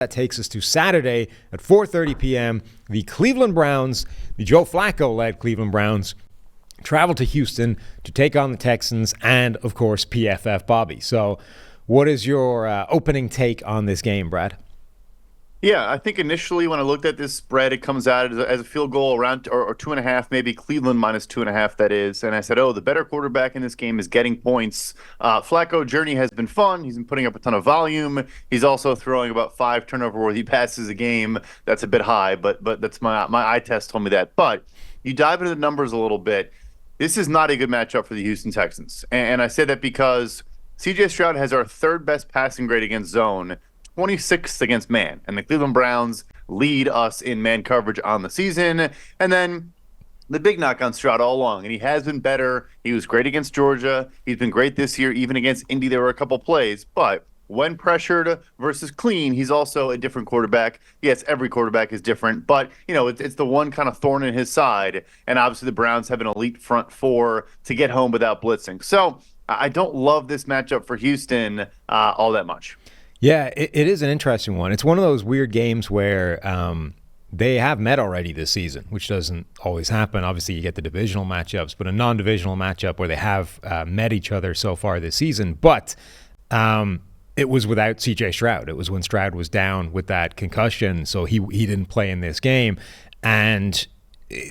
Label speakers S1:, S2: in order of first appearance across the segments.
S1: That takes us to Saturday at 4:30 p.m. The Cleveland Browns, the Joe Flacco-led Cleveland Browns, travel to Houston to take on the Texans and, of course, PFF Bobby. So what is your opening take on this game, Brad?
S2: Yeah, I think initially when I looked at this spread, it comes out as a field goal around or 2.5, maybe Cleveland minus 2.5, that is. And I said, oh, the better quarterback in this game is getting points. Flacco journey has been fun. He's been putting up a ton of volume. He's also throwing about 5 turnover-worthy passes a game. That's a bit high, but that's my eye test told me that. But you dive into the numbers a little bit. This is not a good matchup for the Houston Texans. And I say that because C.J. Stroud has our third best passing grade against zone, 26th against man, and the Cleveland Browns lead us in man coverage on the season. And then the big knock on Stroud all along, and he has been better. He was great against Georgia. He's been great this year. Even against Indy, there were a couple plays, but when pressured versus clean, he's also a different quarterback. Yes, every quarterback is different, but it's the one kind of thorn in his side. And obviously the Browns have an elite front four to get home without blitzing. So I don't love this matchup for Houston all that much.
S1: Yeah, it is an interesting one. It's one of those weird games where they have met already this season, which doesn't always happen. Obviously, you get the divisional matchups, but a non-divisional matchup where they have met each other so far this season. But it was without C.J. Stroud. It was when Stroud was down with that concussion, so he didn't play in this game. And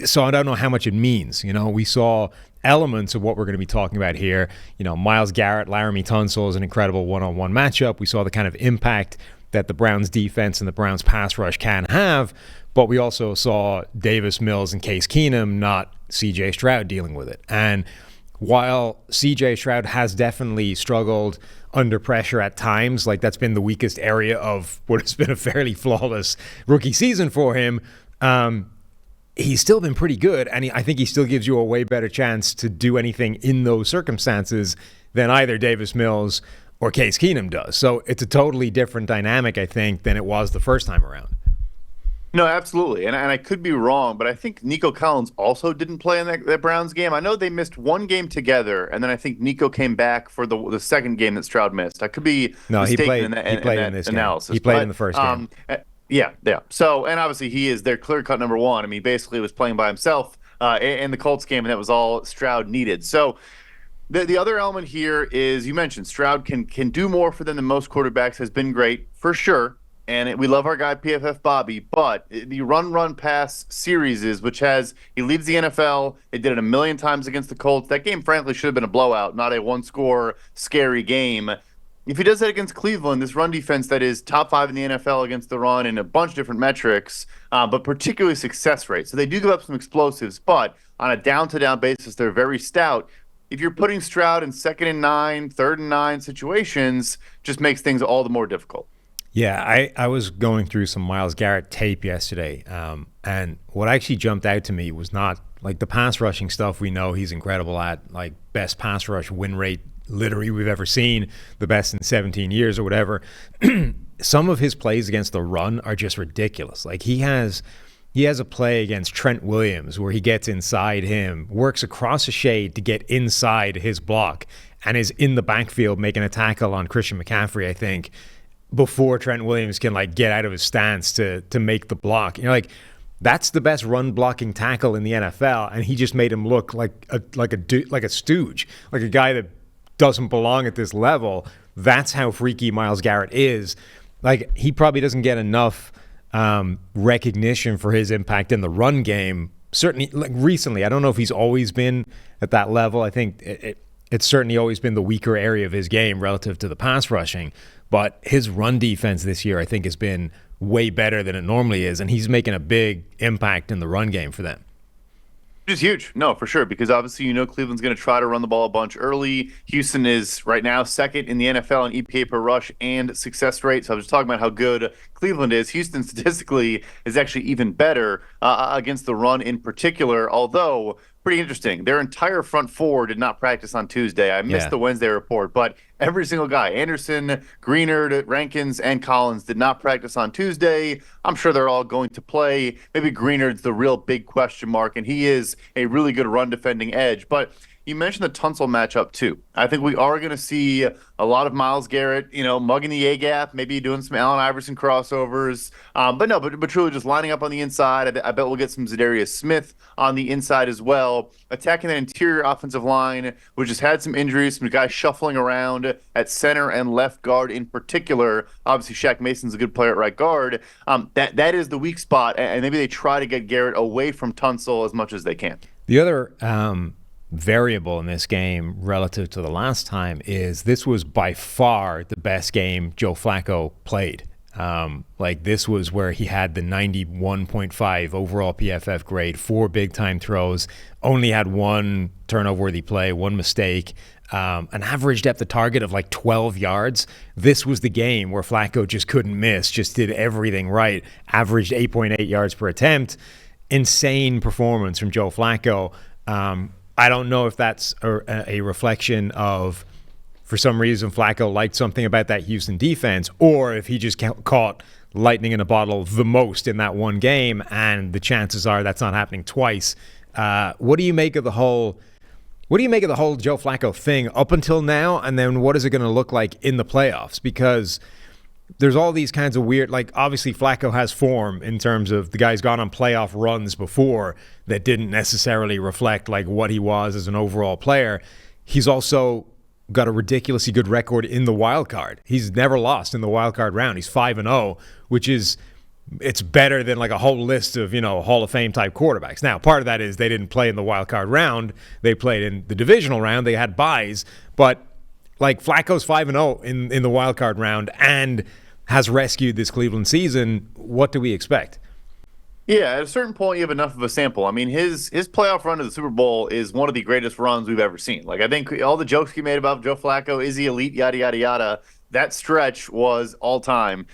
S1: so I don't know how much it means. We saw elements of what we're going to be talking about here. Myles Garrett, Laramie Tunsil is an incredible one-on-one matchup. We saw the kind of impact that the Browns defense and the Browns pass rush can have, but we also saw Davis Mills and Case Keenum, not C.J. Stroud, dealing with it. And while C.J. Stroud has definitely struggled under pressure at times, like that's been the weakest area of what has been a fairly flawless rookie season for him, he's still been pretty good, and I think he still gives you a way better chance to do anything in those circumstances than either Davis Mills or Case Keenum does. So it's a totally different dynamic, I think, than it was the first time around.
S2: No, absolutely. And I could be wrong, but I think Nico Collins also didn't play in that Browns game. I know they missed one game together, and then I think Nico came back for the second game that Stroud missed. I could be mistaken in that analysis.
S1: He played in the first game.
S2: Yeah. So, and obviously he is their clear-cut number one. I mean, basically he was playing by himself in the Colts game, and that was all Stroud needed. So the other element here is, you mentioned Stroud can do more for them than most quarterbacks, has been great, for sure. And we love our guy PFF Bobby, but the run-pass series he leads the NFL. They did it a million times against the Colts. That game, frankly, should have been a blowout, not a one-score scary game. If he does that against Cleveland, this run defense that is top 5 in the NFL against the run in a bunch of different metrics, but particularly success rate. So they do give up some explosives, but on a down-to-down basis, they're very stout. If you're putting Stroud in 2nd and 9, 3rd and 9 situations, just makes things all the more difficult.
S1: Yeah, I was going through some Myles Garrett tape yesterday, and what actually jumped out to me was not like the pass rushing stuff we know he's incredible at, like best pass rush win rate literally we've ever seen, the best in 17 years or whatever. Some of his plays against the run are just ridiculous. Like he has a play against Trent Williams where he gets inside him, works across a shade to get inside his block, and is in the backfield making a tackle on Christian McCaffrey, I think, before Trent Williams can like get out of his stance to make the block. Like that's the best run blocking tackle in the NFL, and he just made him look like a stooge, like a guy that doesn't belong at this level. That's how freaky Myles Garrett is. Like he probably doesn't get enough recognition for his impact in the run game. Certainly, like recently, I don't know if he's always been at that level. I think it's certainly always been the weaker area of his game relative to the pass rushing. But his run defense this year, I think, has been way better than it normally is, and he's making a big impact in the run game for them.
S2: Which is huge. No, for sure, because obviously Cleveland's going to try to run the ball a bunch early. Houston is right now second in the NFL in EPA per rush and success rate. So I was talking about how good Cleveland is. Houston statistically is actually even better against the run in particular, although pretty interesting. Their entire front four did not practice on Tuesday. I missed the Wednesday report, but every single guy, Anderson, Greenard, Rankins, and Collins, did not practice on Tuesday. I'm sure they're all going to play. Maybe Greenard's the real big question mark, and he is a really good run defending edge. But you mentioned the Tunsil matchup too. I think we are going to see a lot of Myles Garrett, mugging the A gap, maybe doing some Allen Iverson crossovers. But no, but truly just lining up on the inside. I bet we'll get some Zadarius Smith on the inside as well, attacking that interior offensive line, which has had some injuries, some guys shuffling around at center and left guard in particular. Obviously, Shaq Mason's a good player at right guard. That is the weak spot, and maybe they try to get Garrett away from Tunsil as much as they can.
S1: The other variable in this game relative to the last time is this was by far the best game Joe Flacco played. This was where he had the 91.5 overall PFF grade, 4 big time throws, only had 1 turnover-worthy play, 1 mistake, an average depth of target of 12 yards. This was the game where Flacco just couldn't miss, just did everything right, averaged 8.8 yards per attempt. Insane performance from Joe Flacco. I don't know if that's a reflection of, for some reason, Flacco liked something about that Houston defense, or if he just caught lightning in a bottle the most in that one game, and the chances are that's not happening twice. What do you make of the whole Joe Flacco thing up until now, and then what is it going to look like in the playoffs? Because there's all these kinds of weird, obviously Flacco has form in terms of the guy's gone on playoff runs before that didn't necessarily reflect what he was as an overall player. He's also got a ridiculously good record in the wild card. He's never lost in the wild card round. He's 5-0, which is, it's better than a whole list of, Hall of Fame type quarterbacks. Now, part of that is they didn't play in the wild card round. They played in the divisional round. They had byes, but Flacco's 5-0 in the wild card round and has rescued this Cleveland season. What do we expect?
S2: Yeah, at a certain point, you have enough of a sample. I mean, his playoff run to the Super Bowl is one of the greatest runs we've ever seen. I think all the jokes he made about Joe Flacco, is he elite, yada, yada, yada, that stretch was all time.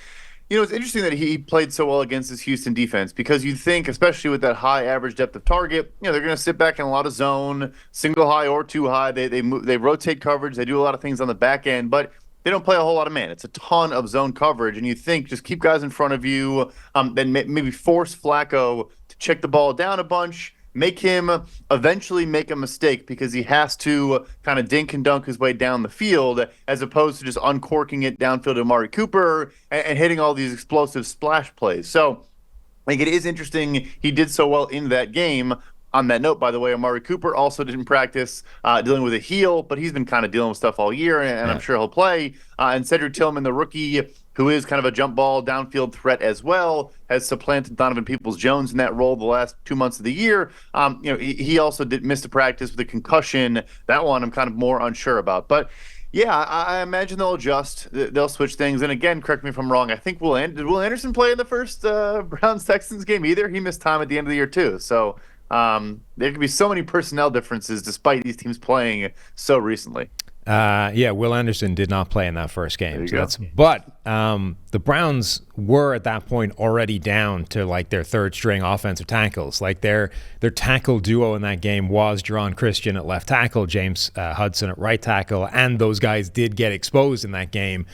S2: It's interesting that he played so well against this Houston defense, because you'd think, especially with that high average depth of target, they're going to sit back in a lot of zone, single high or two high. They rotate coverage. They do a lot of things on the back end, but they don't play a whole lot of man. It's a ton of zone coverage, and you think just keep guys in front of you, then maybe force Flacco to check the ball down a bunch, make him eventually make a mistake because he has to kind of dink and dunk his way down the field, as opposed to just uncorking it downfield to Amari Cooper and hitting all these explosive splash plays. So I think it is interesting he did so well in that game. On that note, by the way, Amari Cooper also didn't practice dealing with a heel, but he's been kind of dealing with stuff all year, and I'm sure he'll play. And Cedric Tillman, the rookie, who is kind of a jump ball downfield threat as well, has supplanted Donovan Peoples-Jones in that role the last 2 months of the year. He also did miss the practice with a concussion. That one I'm kind of more unsure about. But yeah, I imagine they'll adjust. They'll switch things. And again, correct me if I'm wrong, I think did Will Anderson play in the first Browns-Texans game either? He missed time at the end of the year too. So there could be so many personnel differences despite these teams playing so recently.
S1: Will Anderson did not play in that first game. But the Browns were at that point already down to their third string offensive tackles. Their tackle duo in that game was Jerron Christian at left tackle, James Hudson at right tackle, and those guys did get exposed in that game.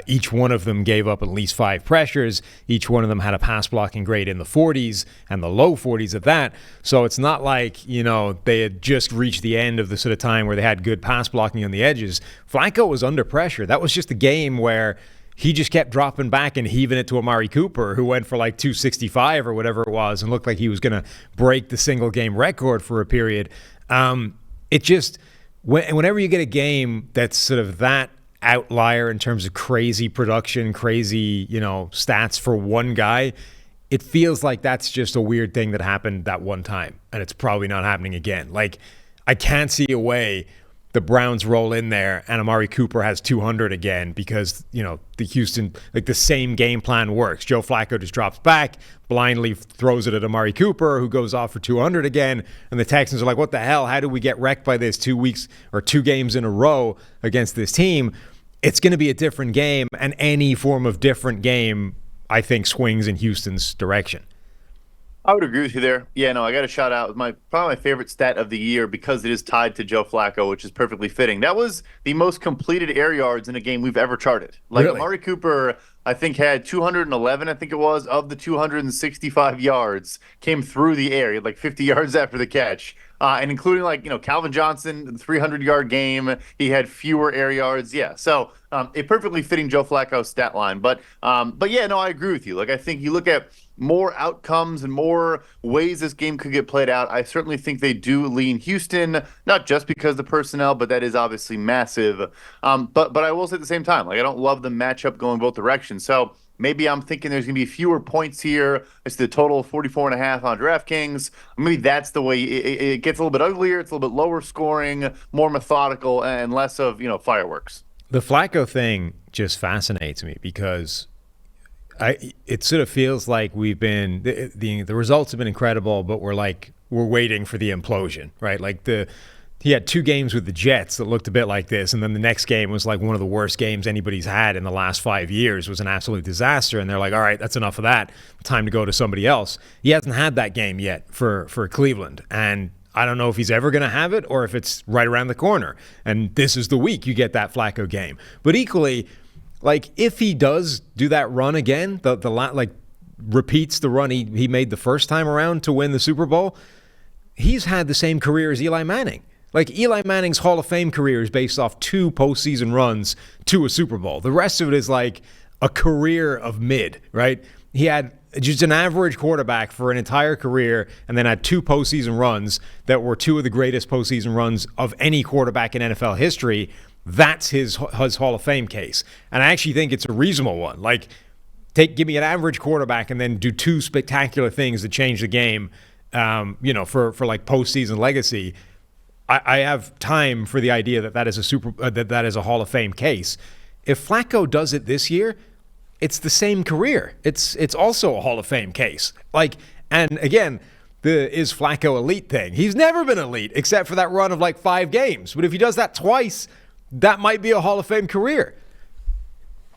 S1: Each one of them gave up at least 5 pressures. Each one of them had a pass blocking grade in the 40s and the low 40s at that. So it's not they had just reached the end of the sort of time where they had good pass blocking on the edges. Flacco was under pressure. That was just a game where he just kept dropping back and heaving it to Amari Cooper, who went for 265 or whatever it was and looked like he was going to break the single game record for a period. Whenever you get a game that's sort of that outlier in terms of crazy production, crazy, stats for one guy, it feels like that's just a weird thing that happened that one time, and it's probably not happening again. I can't see a way the Browns roll in there and Amari Cooper has 200 again because, the Houston, the same game plan works. Joe Flacco just drops back, blindly throws it at Amari Cooper, who goes off for 200 again, and the Texans are like, what the hell? How did we get wrecked by this 2 weeks or 2 games in a row against this team? It's going to be a different game, and any form of different game, I think, swings in Houston's direction.
S2: I would agree with you there. Yeah, no, I got to shout out probably my favorite stat of the year because it is tied to Joe Flacco, which is perfectly fitting. That was the most completed air yards in a game we've ever charted.
S1: Really?
S2: Amari Cooper, I think, had 211, I think it was, of the 265 yards came through the air. He had 50 yards after the catch. and including like Calvin Johnson, 300-yard game. He had fewer air yards. Yeah, so a perfectly fitting Joe Flacco stat line. But yeah, no, I agree with you. Like I think you look at more outcomes and more ways this game could get played out. I certainly think they do lean Houston, not just because of the personnel, but that is obviously massive. But I will say at the same time, like I don't love the matchup going both directions. So maybe I'm thinking there's going to be fewer points here. It's the total 44 and a half on DraftKings. Maybe that's the way it gets a little bit uglier. It's a little bit lower scoring, more methodical, and less of fireworks.
S1: The Flacco thing just fascinates me because it sort of feels like we've been the results have been incredible, but we're waiting for the implosion, right? Like he had 2 games with the Jets that looked a bit like this, and then the next game was like one of the worst games anybody's had in the last 5 years. It was an absolute disaster, and they're like, all right, that's enough of that. Time to go to somebody else. He hasn't had that game yet for Cleveland, and I don't know if he's ever going to have it or if it's right around the corner. And this is the week you get that Flacco game. But equally, like if he does do that run again, like repeats the run he made the first time around to win the Super Bowl, he's had the same career as Eli Manning. Like Eli Manning's Hall of Fame career is based off 2 postseason runs to a Super Bowl. The rest of it is like a career of mid, right? He had just an average quarterback for an entire career and then had 2 postseason runs that were 2 of the greatest postseason runs of any quarterback in NFL history. That's his Hall of Fame case. And I actually think it's a reasonable one. Like, give me an average quarterback and then do 2 spectacular things that change the game, for like postseason legacy. I have time for the idea that is that is a Hall of Fame case. If Flacco does it this year, it's the same career. It's also a Hall of Fame case. Like, and again, the is Flacco elite thing. He's never been elite except for that run of like 5 games. But if he does that twice, that might be a Hall of Fame career.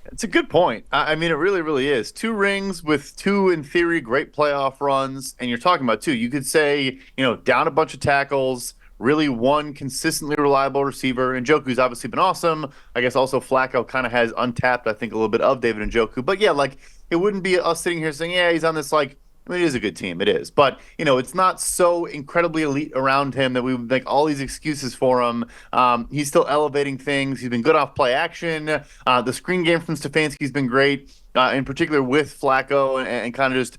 S2: It's a good point. I mean, it really, really is. 2 rings with 2, in theory, great playoff runs. And you're talking about 2. You could say, down a bunch of tackles, really 1 consistently reliable receiver. Njoku's obviously been awesome. I guess also Flacco kind of has untapped, I think, a little bit of David Njoku. But yeah, like it wouldn't be us sitting here saying, yeah, he's on this like, I mean, it is a good team. It is. But, it's not so incredibly elite around him that we would make all these excuses for him. He's still elevating things. He's been good off play action. The screen game from Stefanski's been great. In particular with Flacco and kind of just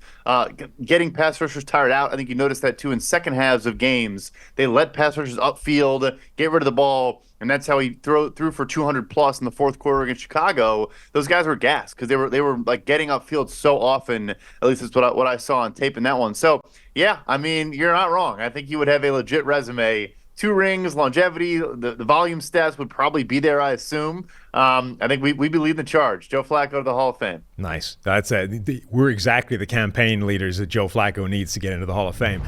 S2: getting pass rushers tired out. I think you noticed that too in second halves of games. They let pass rushers upfield, get rid of the ball, and that's how he threw for 200 plus in the fourth quarter against Chicago. Those guys were gassed because they were like getting upfield so often. At least that's what I saw on tape in that one. So yeah, I mean you're not wrong. I think he would have a legit resume. 2 rings, longevity, the volume stats would probably be there, I assume. I think we believe the charge. Joe Flacco to the Hall of Fame.
S1: Nice. That's it. We're exactly the campaign leaders that Joe Flacco needs to get into the Hall of Fame.